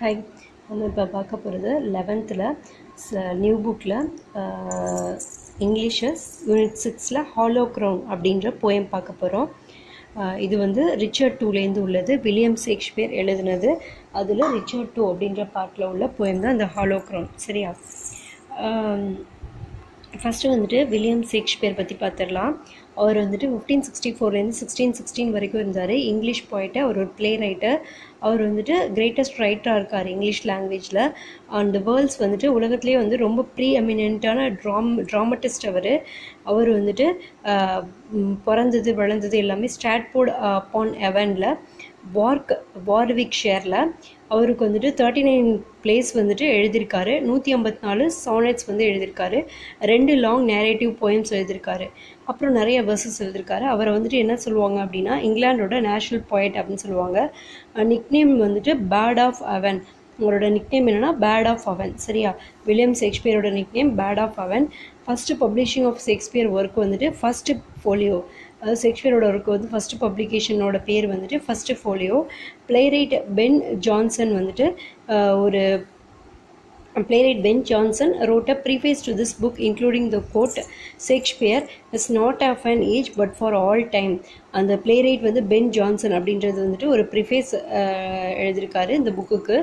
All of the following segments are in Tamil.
ஹாய், நம்ம இப்போ பார்க்க போகிறது 11th நியூ புக்கில் இங்கிலீஷு யூனிட் 6ல் ஹாலோ க்ரௌன் அப்படின்ற போயம் பார்க்க போகிறோம். இது வந்து ரிச்சர்ட் டூலேருந்து உள்ளது. வில்லியம் ஷேக்ஸ்பியர் எழுதுனது. அதில் ரிச்சர்ட் டூ அப்படின்ற பார்ட்டில் உள்ள போயம் தான் இந்த ஹாலோ க்ரௌன். சரியா? ஃபஸ்ட்டு வந்துட்டு வில்லியம் ஷேக்ஸ்பியர் பற்றி பார்த்துடலாம். அவர் வந்துட்டு 1564லேருந்து 1616 வரைக்கும் இருந்தார். இங்கிலீஷ் போய்ட்டு அவர் ஒரு ப்ளே ரைட்டர். அவர் வந்துட்டு கிரேட்டஸ்ட் ரைட்டராக இருக்கார் இங்கிலீஷ் லாங்குவேஜில். அண்ட் வேர்ல்ட்ஸ் வந்துட்டு உலகத்துலேயே வந்து ரொம்ப ப்ரீ எமினென்ட்டான ட்ராமட்டிஸ்ட். அவர் வந்துட்டு பிறந்தது வளர்ந்தது எல்லாமே ஸ்ட்ராட்ஃபோர்ட் அப்பான் அவெனில் வார்விக் ஷேரில். அவருக்கு வந்துட்டு 39 பிளேஸ் வந்துட்டு எழுதியிருக்காரு. 154 சானட்ஸ் வந்து எழுதியிருக்காரு. 2 லாங் நேரேட்டிவ் போயம்ஸ் எழுதியிருக்காரு. அப்புறம் நிறைய வெர்சஸ் எழுதியிருக்காரு. அவரை வந்துட்டு என்ன சொல்லுவாங்க அப்படின்னா இங்கிலாண்டோட நேஷ்னல் போயட் அப்படின்னு சொல்லுவாங்க. நிக்நேம் வந்துட்டு பேர்ட் ஆஃப் அவன். அவரோட நிக்நேம் என்னென்னா பேர்ட் ஆஃப் அவன். சரியா? வில்லியம் ஷேக்ஸ்பியரோட nickname bard of Avon. First publishing of Shakespeare work வந்துட்டு ஃபஸ்ட்டு ஃபோலியோ. அதாவது ஷேக்ஸ்பியரோட ஒர்க் வந்து ஃபஸ்ட்டு பப்ளிகேஷனோட பேர் வந்துட்டு first folio. Playwright Ben Jonson வந்துட்டு playwright Ben Jonson wrote a preface to this book including the quote, Shakespeare is not of an age but for all time. அந்த பிளேரைட் வந்து பென் ஜான்சன் அப்படின்றது வந்துட்டு ஒரு ப்ரிஃபேஸ் எழுதியிருக்காரு இந்த புக்குக்கு.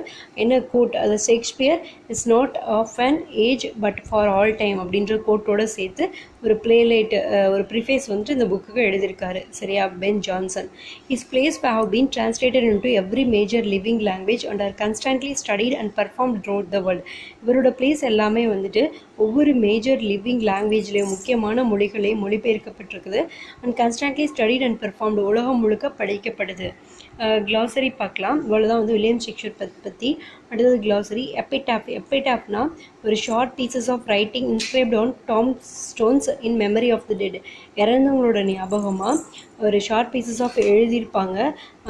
என்ன கோட்? அது Shakespeare is not of an age but for all time அப்படின்ற கோட்டோடு சேர்த்து ஒரு பிளேலைட் ஒரு ப்ரிஃபேஸ் வந்துட்டு இந்த புக்குக்கு எழுதியிருக்காரு. சரியா? Ben Jonson. His plays have been translated into every major living language and are constantly studied and performed throughout the world. இவரோட பிளேஸ் எல்லாமே வந்துட்டு ஒவ்வொரு மேஜர் லிவிங் லாங்குவேஜ்லேயும் முக்கியமான மொழிகளையும் மொழிபெயர்க்கப்பட்டிருக்குது. அண்ட் கன்ஸ்டன்ட்லி ஸ்டடிட் அண்ட் பெர்ஃபார்ம்டு உலகம் முழுக்க படிக்கப்படுது. க்ளாசரி பார்க்கலாம். இவ்வளோதான் வந்து வில்லியம் ஷேக்ஸ்பியர் பற்றி. அடுத்தது க்ளாசரி. எப்பிடாஃப்னா ஒரு short pieces of writing inscribed on tomb stones in memory of the dead. இறந்தவங்களோட ஞாபகமாக ஒரு ஷார்ட் பீசஸ் ஆஃப் எழுதியிருப்பாங்க.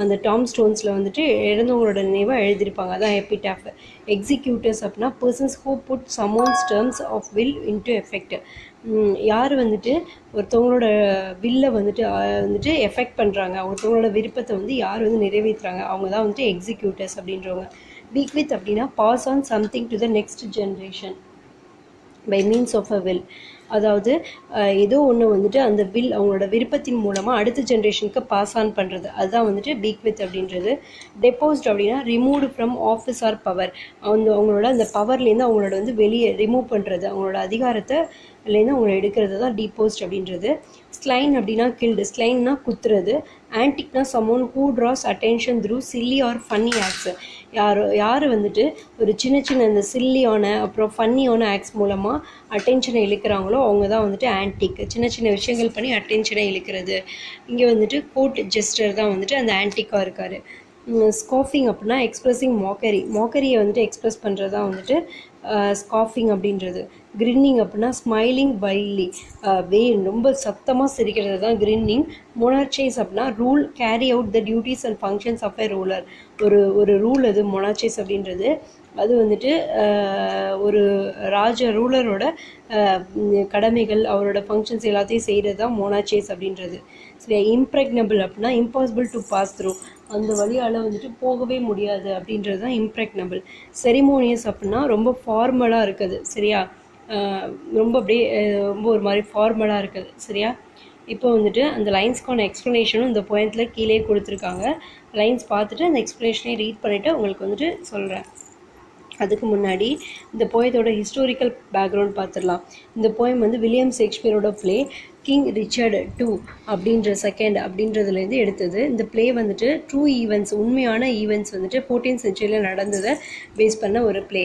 அந்த டாம் ஸ்டோன்ஸில் வந்துட்டு இறந்தவங்களோட நினைவாக எழுதியிருப்பாங்க. அதான் எப்பிடாஃப். எக்ஸிக்யூட்டர்ஸ் அப்படின்னா persons who put someone's terms of will into effect. யார் வந்துட்டு ஒருத்தவங்களோட வில்லை வந்துட்டு எஃபெக்ட் பண்ணுறாங்க, ஒருத்தவங்களோட விருப்பத்தை வந்து யார் வந்து நிறைவேற்றுறாங்க, அவங்க தான் வந்துட்டு எக்ஸிக்யூட்டர்ஸ் அப்படின்றவங்க. பீக்வித் அப்படின்னா pass on something to the next generation by means of a will. அதாவது ஏதோ ஒன்று வந்துட்டு அந்த வில் அவங்களோட விருப்பத்தின் மூலமாக அடுத்த ஜென்ரேஷனுக்கு பாஸ் ஆன் பண்ணுறது, அதுதான் வந்துட்டு பீக்வித் அப்படின்றது. டெப்போஸ்ட் அப்படின்னா removed from office R power. அவங்களோட அந்த பவர்லேருந்து அவங்களோட வந்து வெளியே ரிமூவ் பண்ணுறது, அவங்களோட அதிகாரத்தைலேருந்து அவங்கள எடுக்கிறது தான் டீபோஸ்ட் அப்படின்றது. ஸ்லைன் அப்படின்னா கில்டு. ஸ்லைன்னா குத்துறது. ஆன்டிக்னா someone who draws attention through silly or funny acts. யார் வந்துட்டு ஒரு சின்ன அந்த சில்லியான அப்புறம் ஃபன்னியான ஆக்ட்ஸ் மூலமாக அட்டென்ஷனை இழுக்கிறாங்களோ அவங்க தான் வந்துட்டு ஆன்டிக். சின்ன விஷயங்கள் பண்ணி அட்டென்ஷனை இழுக்கிறது. இங்கே வந்துட்டு கோர்ட் ஜெஸ்டர் தான் வந்துட்டு அந்த ஆன்டிக்காக இருக்கார். ஸ்காஃபிங் அப்படின்னா எக்ஸ்ப்ரெஸிங் மாக்கரியை வந்துட்டு எக்ஸ்ப்ரெஸ் பண்ணுறது தான் வந்துட்டு ஸ்காஃபிங் அப்படின்றது. கிரின்னிங் அப்படின்னா ஸ்மைலிங் வைல்லி, ரொம்ப சத்தமாக சிரிக்கிறது தான் கிரின்னிங். மொனார்ச்சைஸ் அப்படின்னா rule carry out the duties and functions of a ruler. ஒரு ரூல் அது மொனார்ச்சைஸ் அப்படின்றது. அது வந்துட்டு ஒரு ரூலரோட கடமைகள் அவரோட ஃபங்க்ஷன்ஸ் எல்லாத்தையும் செய்கிறது தான் மொனார்ச்சைஸ் அப்படின்றது. சரி. இம்ப்ரெக்னபிள் அப்படின்னா இம்பாசிபிள் டு பாஸ் த்ரூ, அந்த வழியால் வந்துட்டு போகவே முடியாது அப்படின்றது தான் இம்ப்ரெக்னபிள். செரிமோனியஸ் அப்படின்னா ரொம்ப ஃபார்மலாக இருக்குது. சரியா? ரொம்ப அப்படியே ரொம்ப ஒரு மாதிரி ஃபார்மலாக இருக்குது. சரியா? இப்போ வந்துட்டு அந்த லைன்ஸ்க்கான எக்ஸ்ப்ளனேஷனும் இந்த போயத்தில் கீழே கொடுத்துருக்காங்க. லைன்ஸ் பார்த்துட்டு அந்த எக்ஸ்ப்ளனேஷனை ரீட் பண்ணிவிட்டு உங்களுக்கு வந்துட்டு சொல்கிறேன். அதுக்கு முன்னாடி இந்த போயத்தோட ஹிஸ்டாரிக்கல் பேக்ரவுண்ட் பார்த்துடலாம். இந்த போயம் வந்து வில்லியம் ஷேக்ஸ்பியரோட ப்ளே கிங் ரிச்சர்ட் டூ அப்படின்றதுலேருந்து எடுத்தது. இந்த ப்ளே வந்துட்டு ட்ரூ ஈவெண்ட்ஸ், உண்மையான ஈவெண்ட்ஸ் வந்துட்டு 14th centuryயில் நடந்ததை பேஸ் பண்ண ஒரு ப்ளே.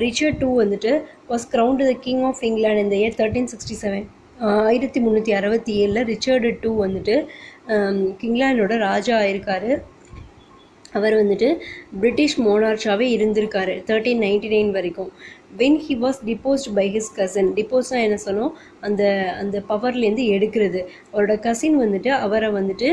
ரிச்சர்ட் டூ வந்துட்டு was crowned the king of England இந்த இயர் 1367. 1367 ரிச்சர்டு டூ வந்துட்டு இங்கிலாண்டோட ராஜா ஆயிருக்காரு. அவர் வந்துட்டு பிரிட்டிஷ் மோனார்ச்சாகவே இருந்திருக்காரு 1399 வரைக்கும். when he was deposed by his cousin. டிப்போஸ்னா என்ன சொன்னோம், அந்த அந்த பவர்லேருந்து எடுக்கிறது. அவரோட கசின் வந்துட்டு அவரை வந்துட்டு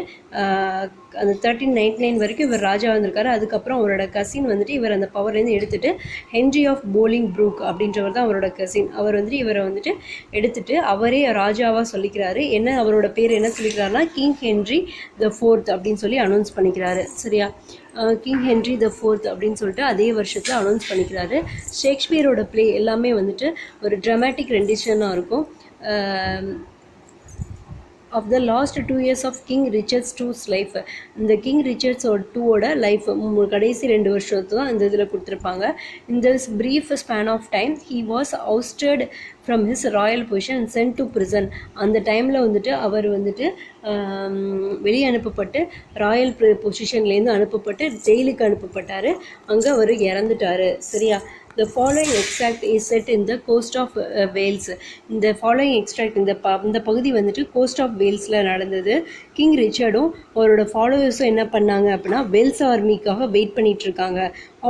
அந்த 1399 வரைக்கும் இவர் ராஜா வந்திருக்காரு. அதுக்கப்புறம் அவரோட கசின் வந்துட்டு இவர் அந்த பவர்லேருந்து எடுத்துட்டு ஹென்ரி ஆஃப் போலிங் ப்ரூக் அப்படின்றவர் தான் அவரோட கசின். அவர் வந்துட்டு இவரை வந்துட்டு எடுத்துட்டு அவரே ராஜாவாக சொல்லிக்கிறாரு. என்ன அவரோட பேர் என்ன சொல்லிக்கிறாருன்னா கிங் ஹென்ரி த ஃபோர்த் அப்படின்னு சொல்லி அனௌன்ஸ் பண்ணிக்கிறாரு. சரியா, கிங் ஹென்ரி த ஃபோர்த் அப்படின்னு சொல்லிட்டு அதே வருஷத்தில் அனௌன்ஸ் பண்ணிக்கிறாரு. ஷேக்ஸ்பியரோட ப்ளே எல்லாமே வந்துட்டு ஒரு ட்ராமாட்டிக் ரெண்டிஷனாக இருக்கும். of the last 2 years of King Richard II's life. இந்த கிங் ரிச்சர்ட்ஸ் டூவோட லைஃப் கடைசி 2 வருஷத்து தான் இந்த இதில் கொடுத்துருப்பாங்க. In this brief span of time he was ousted from his royal position and sent to prison. அந்த டைமில் வந்துட்டு அவர் வந்துட்டு வெளியே அனுப்பப்பட்டு ராயல் பொசிஷன்லேருந்து அனுப்பப்பட்டு ஜெயிலுக்கு அனுப்பப்பட்டார். அங்கே அவர் இறந்துட்டார். சரியா, The following extract is set in the coast of Wales. இந்த following extract இந்த பகுதி வந்துட்டு கோஸ்ட் ஆஃப் வேல்ஸில் நடந்தது. கிங் ரிச்சர்டும் அவரோட ஃபாலோவர்ஸும் என்ன பண்ணாங்க அப்படின்னா வேல்ஸ் ஆர்மிக்காக வெயிட் பண்ணிட்டு இருக்காங்க.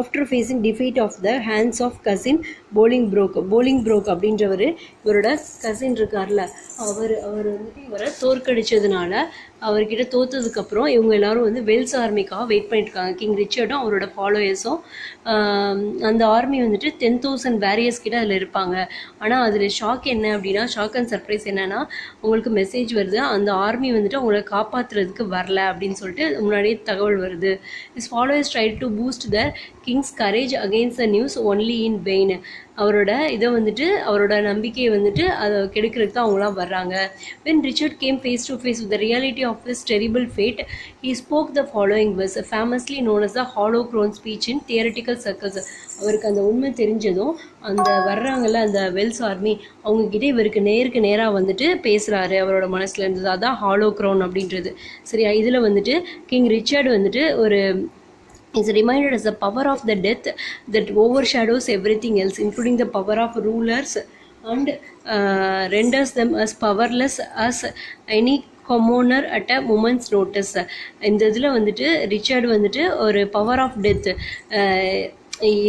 After facing defeat of the hands of cousin Bolingbroke அப்படின்றவர் இவரோட கசின் இருக்கார்ல, அவர் வந்துட்டு இவரை தோற்கடிச்சதுனால அவர்கிட்ட தோற்றதுக்கப்புறம் இவங்க எல்லாரும் வந்து வேல்ஸ் ஆர்மிக்காக வெயிட் பண்ணிட்டு இருக்காங்க. கிங் ரிச்சர்டும் அவரோட ஃபாலோயர்ஸும். அந்த ஆர்மி வந்துட்டு 10,000 வேரியர்ஸ் கிட்ட அதில் இருப்பாங்க. ஆனால் அதில் ஷாக் என்ன அப்படின்னா, ஷாக் அண்ட் சர்ப்ரைஸ் என்னன்னா, உங்களுக்கு மெசேஜ் வருது அந்த ஆர்மி வந்துட்டு அவங்கள காப்பாற்றுறதுக்கு வரல அப்படின்னு சொல்லிட்டு முன்னாடியே தகவல் வருது. His followers tried to boost their king's courage against the news only in vain. அவரோட இதை வந்துட்டு அவரோட நம்பிக்கையை வந்துட்டு அதை கெடுக்கிறதுக்கு தான் அவங்களாம் வர்றாங்க. When Richard came face to face with the reality of his terrible fate, he spoke the following verse, famously known as the hollow crown speech in theoretical circles. அவருக்கு அந்த உண்மை தெரிஞ்சதும் அந்த வர்றாங்கல்ல அந்த வெல்ஸ் ஆர்மி அவங்கக்கிட்ட இவருக்கு நேருக்கு நேராக வந்துட்டு பேசுகிறாரு அவரோட மனசில் இருந்தது. அதான் ஹாலோ க்ரௌன் அப்படின்றது. சரியா, இதில் வந்துட்டு கிங் ரிச்சர்டு வந்துட்டு ஒரு is reminded as the power of the death that overshadows everything else, including the power of rulers, and renders them as powerless as any commoner at a moment's notice. இந்த இதில் வந்துட்டு ரிச்சர்டு வந்துட்டு ஒரு பவர் ஆஃப் டெத்,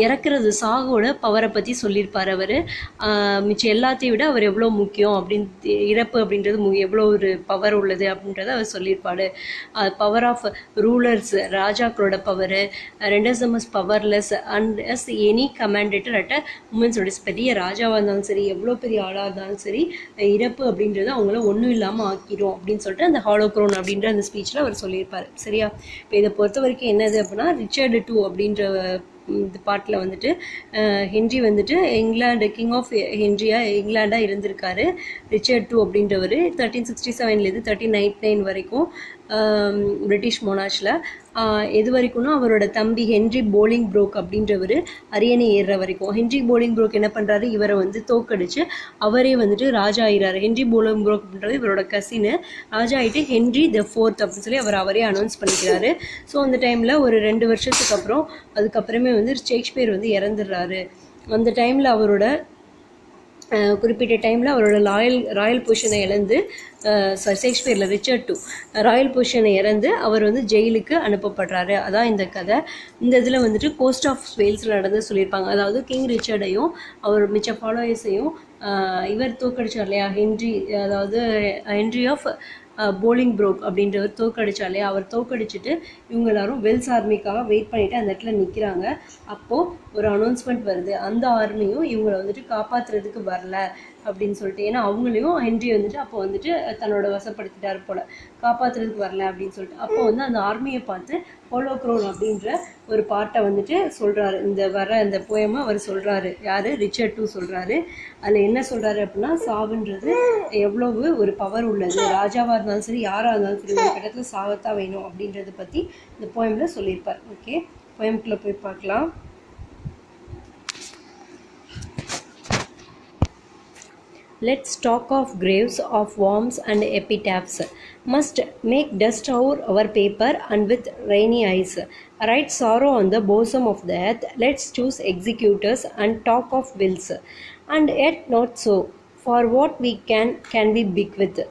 இறக்குறது சாகோட பவரை பற்றி சொல்லியிருப்பார். அவர் மிச்சம் எல்லாத்தையும் விட அவர் எவ்வளோ முக்கியம் அப்படின்னு, இறப்பு அப்படின்றது எவ்வளோ ஒரு பவர் உள்ளது அப்படின்றத அவர் சொல்லியிருப்பார். பவர் ஆஃப் ரூலர்ஸ், ராஜாக்களோட power, renders powerless and as any commentator at a உமன்ஸோட, பெரிய ராஜாவாக இருந்தாலும் சரி எவ்வளோ பெரிய ஆளாக இருந்தாலும் சரி இறப்பு அப்படின்றது அவங்கள ஒன்றும் இல்லாமல் ஆக்கிடும் அப்படின்னு சொல்லிட்டு அந்த ஹாலோ க்ரௌன் அப்படின்ற அந்த ஸ்பீச்சில் அவர் சொல்லியிருப்பார். சரியா, இப்போ இதை பொறுத்த வரைக்கும் என்னது அப்படின்னா ரிச்சர்டு II அப்படின்ற இந்த பாட்டில் வந்துட்டு ஹென்றி வந்துட்டு இங்கிலாந்து கிங் ஆஃப் ஹென்ரியா இங்கிலாண்டாக இருந்திருக்காரு. ரிச்சர்ட் II அப்படின்றவர் 1367 1399 வரைக்கும் பிரிட்டிஷ் மொனார்ச்சில். எது வரைக்கும்னா அவரோட தம்பி ஹென்ரி போலிங் ப்ரோக் அப்படின்றவர் அரியணை ஏறுற வரைக்கும். ஹென்ரி போலிங் ப்ரோக் என்ன பண்ணுறாரு, இவரை வந்து தோக்கடிச்சு அவரே வந்துட்டு ராஜா ஆகிறாரு. ஹென்ரி போலிங் ப்ரோக் அப்படின்றது இவரோட கசின்னு. ராஜா ஆகிட்டு ஹென்ரி த ஃபோர்த் அப்படின்னு சொல்லி அவரே அனௌன்ஸ் பண்ணிக்கிறாரு. ஸோ அந்த டைமில் ஒரு 2 வருஷத்துக்கு அப்புறம் அதுக்கப்புறமே வந்து ஷேக்ஸ்பியர் வந்து இறந்துடுறாரு. அந்த டைமில் அவரோட குறிப்பிட்ட டைமில் அவரோட ராயல் பொசிஷனை இழந்து, ஷேக்ஸ்பியரில் ரிச்சர்ட் II ராயல் பொசிஷனை இறந்து அவர் வந்து ஜெயிலுக்கு அனுப்பப்படுறாரு. அதான் இந்த கதை. இந்த இதில் வந்துட்டு கோஸ்ட் ஆஃப் வேல்ஸில் நடந்து சொல்லியிருப்பாங்க. அதாவது கிங் ரிச்சர்டையும் அவர் மிச்ச ஃபாலோயர்ஸையும் இவர் தோக்கடிச்சார் இல்லையா ஹென்றி, அதாவது ஹென்றி ஆஃப் போலிங் ப்ரோக் அப்படின்றவர் தோக்கடிச்சா இல்லையா, அவர் தோக்கடிச்சிட்டு இவங்க எல்லாரும் வெல்ஸ் ஆர்மிக்காக வெயிட் பண்ணிவிட்டு அந்த இடத்துல நிற்கிறாங்க. அப்போது ஒரு அனௌன்ஸ்மெண்ட் வருது, அந்த ஆர்மியும் இவங்களை வந்துட்டு காப்பாற்றுறதுக்கு வரல அப்படின்னு சொல்லிட்டு. ஏன்னா அவங்களையும் ஹென்றி வந்துட்டு அப்போ வந்துட்டு தன்னோட வசப்படுத்திட்டார் போல், காப்பாற்றுறதுக்கு வரல அப்படின்னு சொல்லிட்டு. அப்போ வந்து அந்த ஆர்மியை பார்த்து ஹாலோ க்ரௌன் அப்படின்ற ஒரு பாட்டை வந்துட்டு சொல்கிறாரு. இந்த போயமாக அவர் சொல்கிறாரு. யார், ரிச்சர்ட் II சொல்கிறாரு. அதில் என்ன சொல்கிறாரு அப்படின்னா, சாவுன்றது எவ்வளவு ஒரு பவர் உள்ளது, ராஜாவாக இருந்தாலும் சரி யாராக இருந்தாலும் சரி ஒரு இடத்துல சாகத்தான் வேணும் அப்படின்றத பற்றி இந்த போயமில் சொல்லியிருப்பார். ஓகே, போயம்குள்ளே போய் பார்க்கலாம். Let's talk of graves, of worms and epitaphs. Must make dust our paper and with rainy eyes. Write sorrow on the bosom of the earth. Let's choose executors and talk of wills. And yet not so. For what we can we bequeath.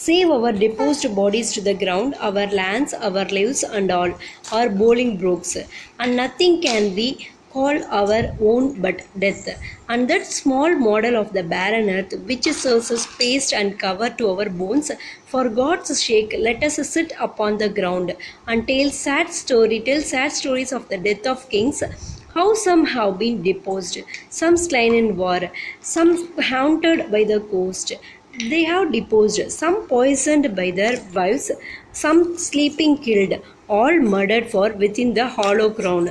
Save our deposed bodies to the ground, our lands, our lives and all, our bowling brooks. And nothing can we call our own but death. And that small model of the barren earth which serves as paste and cover to our bones, for God's sake let us sit upon the ground and tell sad stories of the death of kings, how some have been deposed, some slain in war, some haunted by the ghost they have deposed, some poisoned by their wives, some sleeping killed, all murdered for within the hollow crown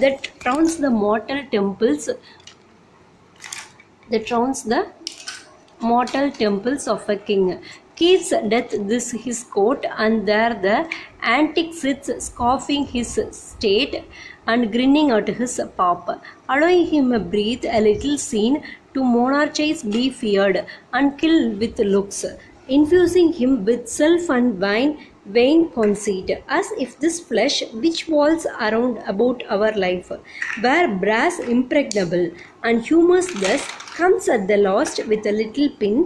that crowns the mortal temples, of a king. Keeps death this his court, and there the antic sits scoffing his state and grinning at his pop, allowing him a breathe a little scene to monarchize, be feared and kill with looks, infusing him with self and vain conceit, as if this flesh which walls around about our life were brass impregnable, and humus thus comes at the last with a little pin,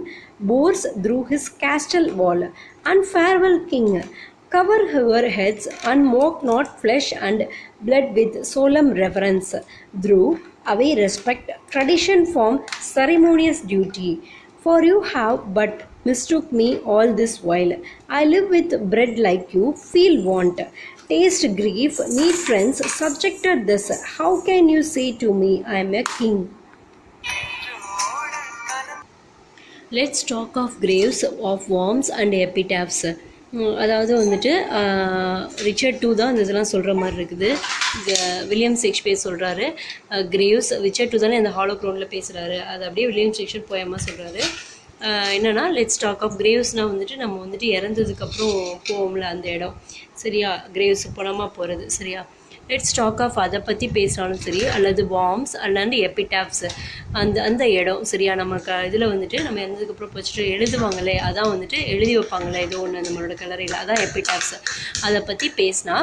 bores through his castle wall, and farewell king, cover our heads and mock not flesh and blood with solemn reverence, through away respect, tradition form, ceremonious duty. For you have but mistook me all this while. I live with bread like you, feel want, taste grief, need friends, subjected this. How can you say to me I am a king? Let's talk of graves of worms and epitaphs. அதாவது வந்துட்டு ரிச்சர்ட் டூ தான் இந்த இதெல்லாம் சொல்கிற மாதிரி இருக்குது. வில்லியம் ஷேக்ஸ்பியர் சொல்கிறாரு கிரேவ்ஸ், ரிச்சர்ட் டூ தானே இந்த ஹாலோ க்ரௌனில் பேசுகிறாரு, அது அப்படியே வில்லியம் ஷேக்ஸ்பியர் போயமாக சொல்கிறாரு. என்னென்னா லெட்ஸ் டாக் ஆஃப் கிரேவ்ஸ்னால் வந்துட்டு நம்ம வந்துட்டு இறந்ததுக்கப்புறம் போவோம்ல அந்த இடம், சரியா, கிரேவ்ஸ் பணமாக போகிறது, சரியா. லெட்ஸ் டாக் ஆஃப் அதை பற்றி பேசினாலும் சரி, அல்லது வார்ம்ஸ் அல்லது எபிடாப்ஸ், அந்த இடம், சரியா. நம்ம இதில் வந்துட்டு நம்ம இறந்ததுக்கப்புறம் வச்சுட்டு எழுதுவாங்களே, அதான் வந்துட்டு எழுதி வைப்பாங்களே ஏதோ ஒன்று நம்மளோட கல்லறையில், அதான் எபிடாப்ஸ். அதை பற்றி பேசினா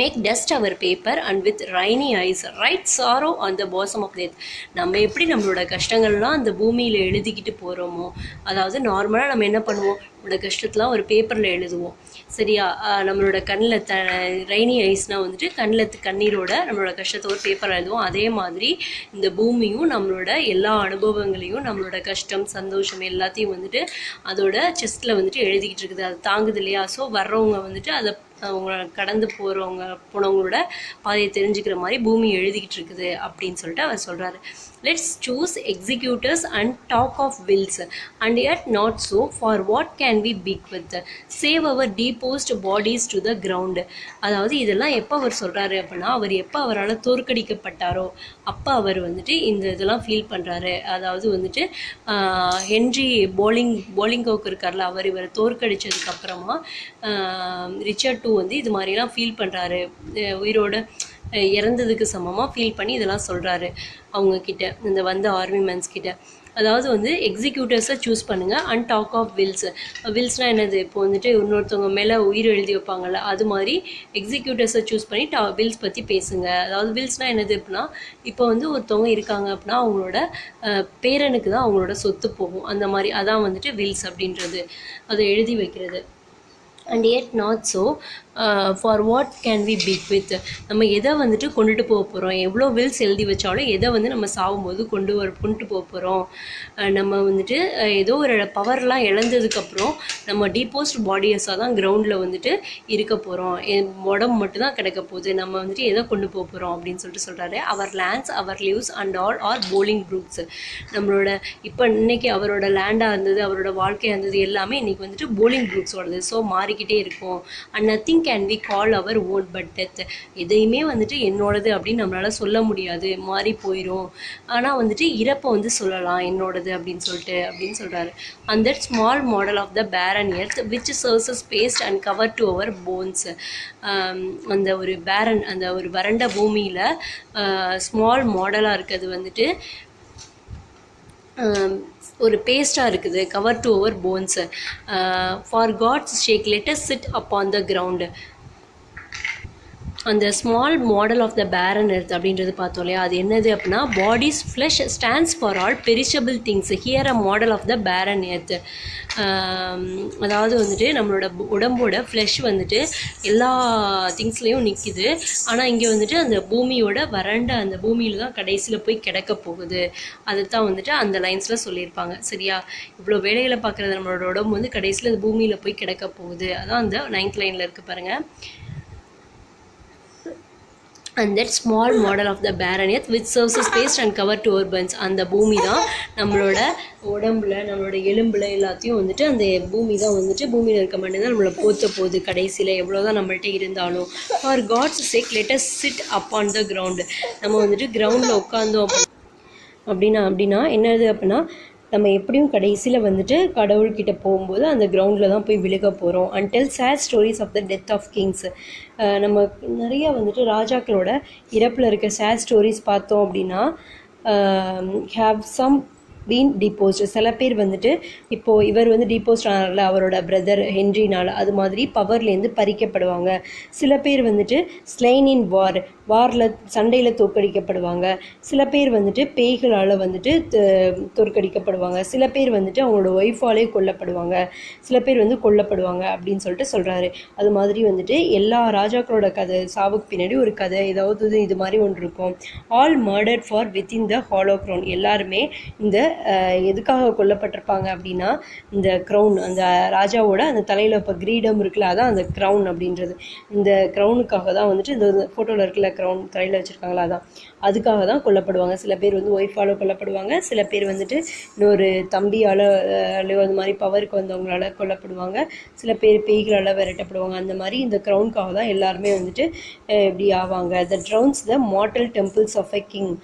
make dust our paper and with rainy eyes write sorrow on the bosom of death. நம்ம எப்படி நம்மளோட கஷ்டங்கள்லாம் அந்த பூமியில் எழுதிக்கிட்டு போகிறோமோ, அதாவது நார்மலாக நம்ம என்ன பண்ணுவோம், நம்மளோட கஷ்டத்தெலாம் ஒரு பேப்பரில் எழுதுவோம், சரியா. நம்மளோட கண்ணில் ரெய்னி ஐஸ்னால் வந்துட்டு கண்ணில் கண்ணீரோட நம்மளோட கஷ்டத்தை ஒரு பேப்பரில் எழுதுவோம். அதே மாதிரி இந்த பூமியும் நம்மளோட எல்லா அனுபவங்களையும், நம்மளோட கஷ்டம் சந்தோஷம் எல்லாத்தையும் வந்துட்டு அதோட செஸ்ட்டில் வந்துட்டு எழுதிக்கிட்டு இருக்குது, அது தாங்குது இல்லையா. ஸோ வர்றவங்க வந்துட்டு அதை அவங்க கடந்து போனவங்களோட பாதையை தெரிஞ்சுக்கிற மாதிரி பூமி எழுதிக்கிட்டு இருக்குது அப்படின்னு சொல்லிட்டு அவர் சொல்கிறாரு. Let's choose executors and talk of wills and yet not so, for what can we beat with, save our deposed bodies to the ground. அதாவது இதெல்லாம் எப்போ அவர் சொல்கிறாரு அப்படின்னா, அவர் எப்போ அவரால் தோற்கடிக்கப்பட்டாரோ அப்போ அவர் வந்துட்டு இந்த இதெல்லாம் ஃபீல் பண்ணுறாரு. அதாவது வந்துட்டு ஹென்ரி போலிங்கோக்கு இருக்கார்ல, அவர் இவரை தோற்கடிச்சதுக்கப்புறமா ரிச்சர்ட் டூ வந்து இது மாதிரிலாம் ஃபீல் பண்ணுறாரு, உயிரோட இறந்ததுக்கு சமமாக ஃபீல் பண்ணி இதெல்லாம் சொல்கிறாரு அவங்கக்கிட்ட, இந்த வந்த ஆர்மிமென்ஸ் கிட்ட. அதாவது வந்து எக்ஸிக்யூட்டர்ஸை சூஸ் பண்ணுங்கள் அண்ட் டாக் ஆஃப் வில்ஸ். வில்ஸ்னால் என்னது, இப்போ வந்துட்டு இன்னொருத்தவங்க மேலே உயிர் எழுதி வைப்பாங்கள்ல, அது மாதிரி எக்ஸிக்யூட்டர்ஸை சூஸ் பண்ணி வில்ஸ் பற்றி பேசுங்க. அதாவது வில்ஸ்னால் என்னது அப்படின்னா, இப்போ வந்து ஒருத்தவங்க இருக்காங்க அப்படின்னா அவங்களோட பேரனுக்கு தான் அவங்களோட சொத்து போகும், அந்த மாதிரி அதான் வந்துட்டு வில்ஸ் அப்படின்றது, அதை எழுதி வைக்கிறது. And yet not so, for what can we beat with. நம்ம எதை வந்துட்டு கொண்டுட்டு போக போகிறோம், எவ்வளோ வில்ஸ் எழுதி வச்சாலும் எதை வந்து நம்ம சாகும்போது கொண்டுட்டு போக போகிறோம். நம்ம வந்துட்டு ஏதோ ஒரு பவர்லாம் இழந்ததுக்கப்புறம் நம்ம டீபோஸ்ட் பாடியஸாக தான் கிரவுண்டில் வந்துட்டு இருக்க போகிறோம், உடம்பு மட்டும்தான் கிடைக்க போகுது, நம்ம வந்துட்டு எதை கொண்டு போக போகிறோம் அப்படின்னு சொல்லிட்டு சொல்கிறாரு. Our lands our lives and all are Bolingbroke's. நம்மளோட இப்போ இன்னைக்கு அவரோட லேண்டாக இருந்தது, அவரோட வாழ்க்கையாக இருந்தது எல்லாமே இன்றைக்கி வந்துட்டு போலிங் ப்ரூக்ஸோடது. ஸோ மாறிக்கிட்டே இருக்கும். And nothing can we call our own but death. எதையுமே வந்துட்டு என்னோடது அப்படின்னு நம்மளால் சொல்ல முடியாது, மாறி போயிடும். ஆனால் வந்துட்டு இறப்பை வந்து சொல்லலாம் என்னோடது அப்படின்னு சொல்கிறாரு. And that small model of the barren earth which serves as paste and cover to our bones. அந்த ஒரு பேரன், அந்த ஒரு வறண்ட பூமியில் ஸ்மால் மாடலாக இருக்கிறது வந்துட்டு ஒரு பேஸ்டாக இருக்குது, cover to our bones. For God's sake let us sit upon the ground. அந்த small model of the barren earth அப்படின்றது பார்த்தோம் இல்லையா, அது என்னது அப்படின்னா body's flesh stands for all perishable things here a model of the barren earth. அதாவது வந்துட்டு நம்மளோட உடம்போட ஃப்ளஷ் வந்துட்டு எல்லா திங்ஸ்லேயும் நிற்கிது, ஆனால் இங்கே வந்துட்டு அந்த பூமியோட வறண்ட அந்த பூமியில் தான் கடைசியில் போய் கிடக்க போகுது. அதை தான் வந்துட்டு அந்த லைன்ஸில் சொல்லியிருப்பாங்க. சரியா, இவ்வளோ வேலைகளை பார்க்குறது நம்மளோட உடம்பு வந்து கடைசியில் அந்த பூமியில் போய் கிடக்க போகுது. அதான் அந்த 9th லைனில் இருக்குது பாருங்கள். And that small model of the barren earth which serves as space and cover to our burns. அந்த பூமி தான் நம்மளோட உடம்புல நம்மளோட எலும்புல எல்லாத்தையும் வந்துட்டு அந்த பூமி தான் வந்துட்டு பூமியில் இருக்க மட்டும் தான் நம்மளை போத்த போகுது கடைசியில் எவ்வளோதான் நம்மள்ட்ட இருந்தாலும். For God's sake let us sit upon the ground. நம்ம வந்துட்டு கிரவுண்டில் உட்காந்தோம் அப்படின்னா என்னது அப்படின்னா நம்ம எப்படியும் கடைசியில் வந்துட்டு கடவுள்கிட்ட போகும்போது அந்த கிரவுண்டில் தான் போய் விழுக போகிறோம். And tell sad stories of the death of kings. நம்ம நிறையா வந்துட்டு ராஜாக்களோட இறப்பில் இருக்க சேட் ஸ்டோரிஸ் பார்த்தோம் அப்படின்னா ஹேவ் சம் பீன் டிபோஸ்ட். சில பேர் வந்துட்டு இப்போது இவர் வந்து டிபோஸ்ட் ஆனார்ல அவரோட பிரதர் ஹென்ரினால், அது மாதிரி பவர்லேருந்து பறிக்கப்படுவாங்க. சில பேர் வந்துட்டு ஸ்லைன் இன் வாரில் சண்டையில் தோற்கடிக்கப்படுவாங்க. சில பேர் வந்துட்டு பேய்களால் வந்துட்டு தோற்கடிக்கப்படுவாங்க. சில பேர் வந்துட்டு அவங்களோட ஒய்ஃபாலே கொல்லப்படுவாங்க. சில பேர் வந்து கொல்லப்படுவாங்க அப்படின்னு சொல்லிட்டு சொல்கிறாரு. அது மாதிரி வந்துட்டு எல்லா ராஜாக்களோட கதை சாவுக்கு பின்னாடி ஒரு கதை ஏதாவது இது மாதிரி ஒன்று இருக்கும். All murdered for within the hollow crown. எல்லாருமே இந்த எதுக்காக கொல்லப்பட்டிருப்பாங்க அப்படின்னா இந்த க்ரௌன், அந்த ராஜாவோட அந்த தலையில் இப்போ கிரீடம் இருக்குல்ல, அதான் அந்த க்ரௌன் அப்படின்றது. இந்த க்ரௌனுக்காக தான் வந்துட்டு இந்த ஃபோட்டோவில் இருக்குல்ல க்ரௌன் தலையில் வச்சுருக்காங்களா, அதான் அதுக்காக தான் கொல்லப்படுவாங்க. சில பேர் வந்து ஒய்ஃபால் கொல்லப்படுவாங்க. சில பேர் வந்துட்டு இன்னொரு தம்பியால் அது மாதிரி பவருக்கு வந்தவங்களால கொல்லப்படுவாங்க. சில பேர் பேய்களால் விரட்டப்படுவாங்க. அந்த மாதிரி இந்த க்ரௌனுக்காக தான் எல்லாருமே வந்துட்டு இப்படி ஆவாங்க. That rounds the mortal temples of a king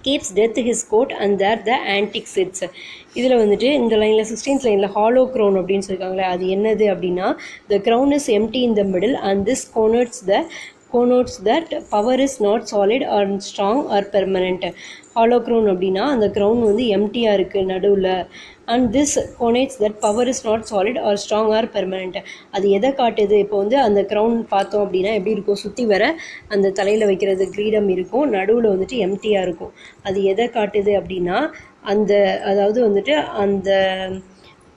keeps death his coat and there the antique sits. இதில் வந்துட்டு இந்த லைனில் 16th லைனில் ஹாலோ க்ரௌன் அப்படின்னு சொல்லியிருக்காங்களே, அது என்னது அப்படின்னா the crown is empty in the middle and this connotes that power is not solid or strong or permanent. Hollow crown அப்படின்னா அந்த க்ரௌன் வந்து எம்டியாக இருக்குது நடுவில். And this connotes that power is not solid or strong or permanent. அது எதை காட்டுது? இப்போ வந்து அந்த க்ரௌன் பார்த்தோம் அப்படின்னா எப்படி இருக்கும், சுற்றி வர அந்த தலையில் வைக்கிறது கிரீடம் இருக்கும், நடுவில் வந்துட்டு எம்டியாக இருக்கும். அது எதை காட்டுது அப்படின்னா அதாவது வந்துட்டு அந்த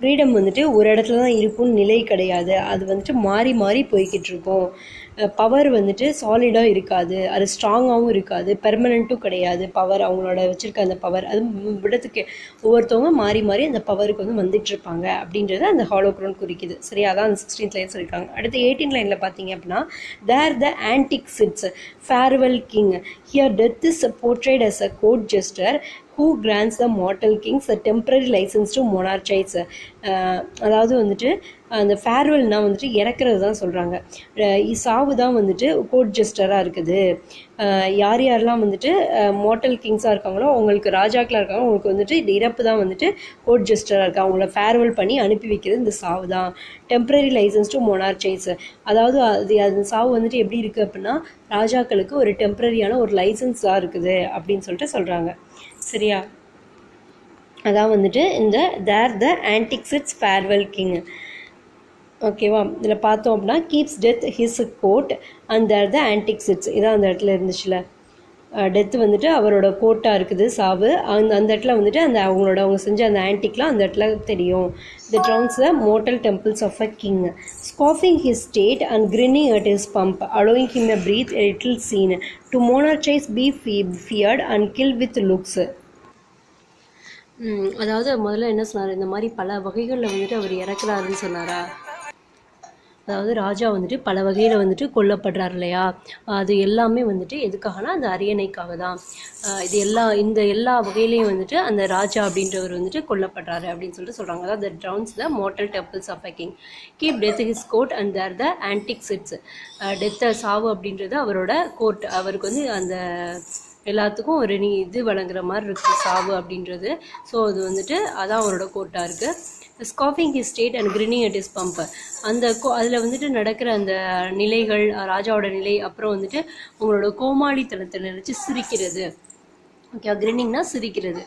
கிரீடம் வந்துட்டு ஒரு இடத்துல தான் இருக்கும்னு நிலை கிடையாது. அது வந்துட்டு மாறி மாறி போய்கிட்டு இருக்கும். பவர் வந்துட்டு சாலிடாக இருக்காது, அது ஸ்ட்ராங்காகவும் இருக்காது, பெர்மனண்ட்டும் கிடையாது. பவர் அவங்களோட வச்சுருக்க அந்த பவர் அது விடத்துக்கு ஒவ்வொருத்தவங்க மாறி மாறி அந்த பவருக்கு வந்து வந்துட்டுருப்பாங்க அப்படின்றத அந்த ஹாலோ க்ரௌன் குறிக்குது. சரி, அதான் அந்த 16th லைன் சொல்லியிருக்காங்க. அடுத்து 18th லைனில் பார்த்தீங்க அப்படின்னா there the antic sits farewell king here death is portrayed as a court jester who grants the mortal kings a temporary license to monarchize. அதாவது வந்துட்டு அந்த ஃபேர்வெல்னால் வந்துட்டு இறக்குறது தான் சொல்கிறாங்க. சாவு தான் வந்துட்டு கோர்ட் ஜெஸ்டராக இருக்குது. யார் யாரெல்லாம் வந்துட்டு மார்டல் கிங்ஸாக இருக்காங்களோ அவங்களுக்கு ராஜாக்களாக இருக்காங்க, அவங்களுக்கு வந்துட்டு இந்த இறப்பு தான் வந்துட்டு கோர்ட் ஜெஸ்டராக இருக்குது. அவங்கள ஃபேர்வெல் பண்ணி அனுப்பி வைக்கிறது இந்த சாவு தான். டெம்பரரி லைசன்ஸ் டு மொனார்ச்சைஸ், அதாவது அது சாவு வந்துட்டு எப்படி இருக்குது அப்படின்னா ராஜாக்களுக்கு ஒரு டெம்பரரியான ஒரு லைசன்ஸ் தான் இருக்குது அப்படின்னு சொல்லிட்டு சொல்கிறாங்க. சரியா, அதான் வந்துட்டு இந்த there the antic sits farewell king. ஓகேவா, இதில் பார்த்தோம் அப்படின்னா keeps death his court and there the antic sits. இதான் அந்த இடத்துல இருந்துச்சுல, டெத்து வந்துட்டு அவரோட கோட்டாக இருக்குது சாவு. அந்த இடத்துல வந்துட்டு அவங்க செஞ்ச அந்த ஆன்டிக்லாம் அந்த இடத்துல தெரியும். That rounds the mortal temples of a king scoffing his state and grinning at his pomp allowing him a breath a little scene to monarchize be feared and kill with looks. அதாவது முதல்ல என்ன சொன்னார், இந்த மாதிரி பல வகைகளில் வந்துட்டு அவர் இறக்குறாருன்னு சொன்னாரா. அதாவது ராஜா வந்துட்டு பல வகையில் வந்துட்டு கொல்லப்படுறாரு இல்லையா, அது எல்லாமே வந்துட்டு எதுக்காகனா அந்த அரியணைக்காக தான். இந்த எல்லா வகையிலையும் வந்துட்டு அந்த ராஜா அப்படின்றவர் வந்துட்டு கொல்லப்படுறாரு அப்படின்னு சொல்லிட்டு சொல்கிறாங்க. அதாவது that rounds the mortal temples of a king keep death his court and there the antic sits. டெத்தை சாவு அப்படின்றது அவரோட கோர்ட், அவருக்கு வந்து அந்த எல்லாத்துக்கும் ஒரு இது வழங்குற மாதிரி இருக்குது சாவு அப்படின்றது. ஸோ அது வந்துட்டு அதான் அவரோட கோர்ட்டாக இருக்குது. Scoffing his state and grinning at his pomp, அதில் வந்துட்டு நடக்கிற அந்த நிலைகள், ராஜாவோட நிலை, அப்புறம் வந்துட்டு உங்களோட கோமாளித்தனத்தை நினச்சி சிரிக்கிறது. ஓகே, கிரினிங்னா சிரிக்கிறது.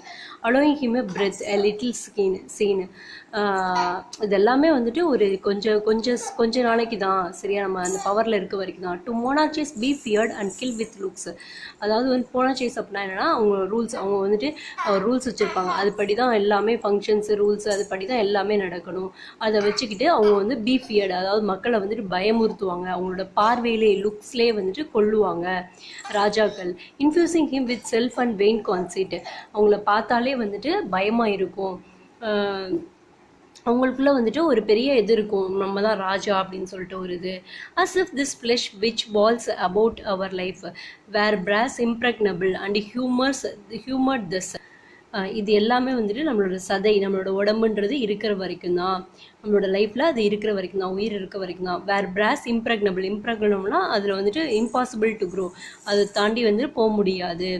Allowing him a breath a little scene. இது எல்லாமே வந்துட்டு ஒரு கொஞ்ச நாளைக்கு தான், சரியா, நம்ம அந்த பவரில் இருக்க வரைக்கும் தான். To monarchize be feared and kill with looks. அதாவது வந்து மோனார்ச்சிஸ் அப்படின்னா என்னென்னா, அவங்க ரூல்ஸ், அவங்க வந்துட்டு ரூல்ஸ் வச்சுருப்பாங்க, அதுபடி தான் எல்லாமே ஃபங்க்ஷன்ஸ் ரூல்ஸ் அதுபடி தான் எல்லாமே நடக்கணும். அதை வச்சுக்கிட்டு அவங்க வந்து பி ஃபியர்டு, அதாவது மக்களை வந்துட்டு பயமுறுத்துவாங்க, அவங்களோட பார்வையிலே லுக்ஸ்லேயே வந்துட்டு கொல்லுவாங்க ராஜாக்கள். Infusing him with self and vain concept. அவங்கள பார்த்தாலே வந்துட்டு பயமாக இருக்கும், அவங்களுக்குள்ள வந்துட்டு ஒரு பெரிய இது இருக்கும், நம்ம தான் ராஜா அப்படின்னு சொல்லிட்டு ஒரு இது. As if this flesh which walls about our life were brass impregnable and humoured this. இது எல்லாமே வந்துட்டு நம்மளோட சதை, நம்மளோட உடம்புன்றது இருக்கிற வரைக்கும் தான், நம்மளோட லைஃப்பில் அது இருக்கிற வரைக்கும் தான், உயிர் இருக்க வரைக்கும் தான். வேர் பிராஸ் இம்ப்ரெக்னபிள்னா அதில் வந்துட்டு இம்பாசிபிள் டு க்ரோ, அதை தாண்டி வந்துட்டு போக முடியாது.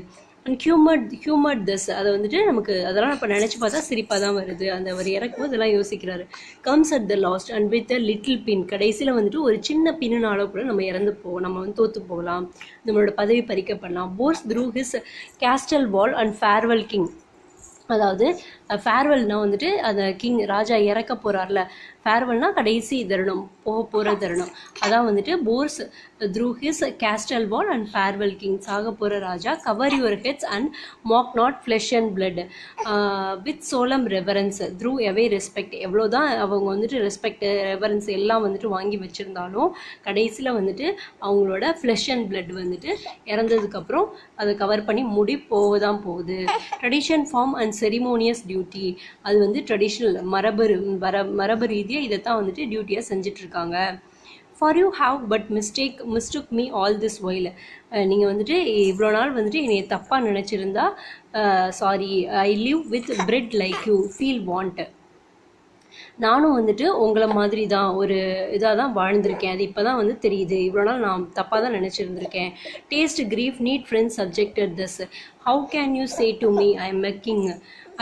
அண்ட் ஹியூமர்ட் திஸ், அதை வந்துட்டு நமக்கு அதெல்லாம் இப்போ நினச்சி பார்த்தா சிரிப்பாக தான் வருது. அந்த அவர் இறக்கும்போது இதெல்லாம் யோசிக்கிறாரு. Comes at the last and with a little pin. கடைசியில் வந்துட்டு ஒரு சின்ன பின்னால கூட நம்ம இறந்து போவோம், நம்ம வந்து தோற்று போகலாம், நம்மளோட பதவி பறிக்கப்படலாம். Bores through his castle wall and farewell king. அதாவது ஃபேர்வெல்னால் வந்துட்டு அந்த கிங் ராஜா இறக்க போகிறார்ல, ஃபேர்வெல்னா கடைசி தருணம், போகிற தருணம். அதான் வந்துட்டு bores through his castle wall and farewell king. சாக போகிற ராஜா. Cover your heads and mock not flesh and blood with solemn reverence through away respect. எவ்வளோதான் அவங்க வந்துட்டு ரெஸ்பெக்ட் ரெவரன்ஸ் எல்லாம் வந்துட்டு வாங்கி வச்சுருந்தாலும் கடைசியில் வந்துட்டு அவங்களோட ஃப்ளெஷ் அண்ட் பிளட் வந்துட்டு இறந்ததுக்கப்புறம் அதை கவர் பண்ணி முடி போக போகுது. Tradition form and ceremonious duty. அது வந்து ட்ரெடிஷ்னல் மரபு ரீதியாக இதைத்தான் வந்துட்டு டியூட்டியாக செஞ்சிட்ருக்காங்க. For you have but mistook me all this while. நீங்கள் வந்துட்டு இவ்வளோ நாள் வந்துட்டு என்னை தப்பாக நினச்சிருந்தா sorry. I live with bread like you feel want. நானும் வந்துட்டு உங்களை மாதிரி தான் ஒரு இதாக தான் வாழ்ந்திருக்கேன், அது இப்போ தான் வந்து தெரியுது, இவ்வளோ நாள் நான் தப்பாக தான் நினச்சிருந்துருக்கேன். Taste grief need friends subjected this. How can you say to me I am a king.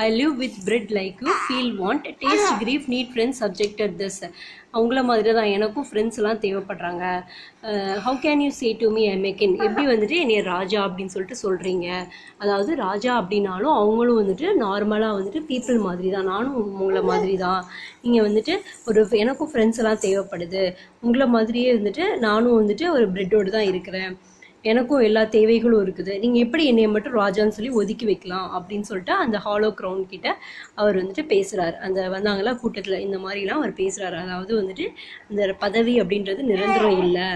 I live with bread like you feel want. Taste grief need friends subjected this. அவங்கள மாதிரி தான் எனக்கும் ஃப்ரெண்ட்ஸ்லாம் தேவைப்படுறாங்க. How can you say to me I am a king. எப்படி வந்துட்டு என்னை ராஜா அப்படின்னு சொல்லிட்டு சொல்கிறீங்க. அதாவது ராஜா அப்படின்னாலும் அவங்களும் வந்துட்டு நார்மலாக வந்துட்டு பீப்புள் மாதிரி தான், நானும் உங்களை மாதிரி தான். நீங்கள் வந்துட்டு எனக்கும் ஃப்ரெண்ட்ஸ் எல்லாம் தேவைப்படுது, உங்களை மாதிரியே வந்துட்டு நானும் வந்துட்டு ஒரு பிரெட்டோடு தான் இருக்கிறேன், எனக்கும் எல்லா தேவைகளும் இருக்குது, நீங்கள் எப்படி என்னைய மட்டும் ராஜான்னு சொல்லி ஒதுக்கி வைக்கலாம் அப்படின்னு சொல்லிட்டு அந்த ஹாலோ க்ரௌன் கிட்ட அவர் வந்துட்டு பேசுகிறார். அந்த வந்தாங்களா கூட்டத்தில், இந்த மாதிரிலாம் அவர் பேசுகிறாரு. அதாவது வந்துட்டு இந்த பதவி அப்படின்றது நிரந்தரம் இல்லை,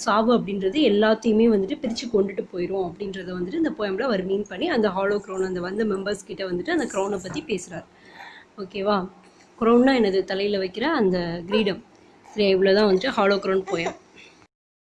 சாவு அப்படின்றது எல்லாத்தையுமே வந்துட்டு பிரித்து கொண்டுட்டு போயிடும் அப்படின்றத வந்துட்டு இந்த போயமில் அவர் மீன் பண்ணி அந்த ஹாலோ க்ரௌன் அந்த வந்த மெம்பர்ஸ் கிட்ட வந்துட்டு அந்த க்ரௌனை பற்றி பேசுகிறார். ஓகேவா. க்ரௌன்னா எனது தலையில் வைக்கிற அந்த கிரீடம். சரி, இவ்வளோதான் வந்துட்டு ஹாலோ க்ரௌன் போயம்.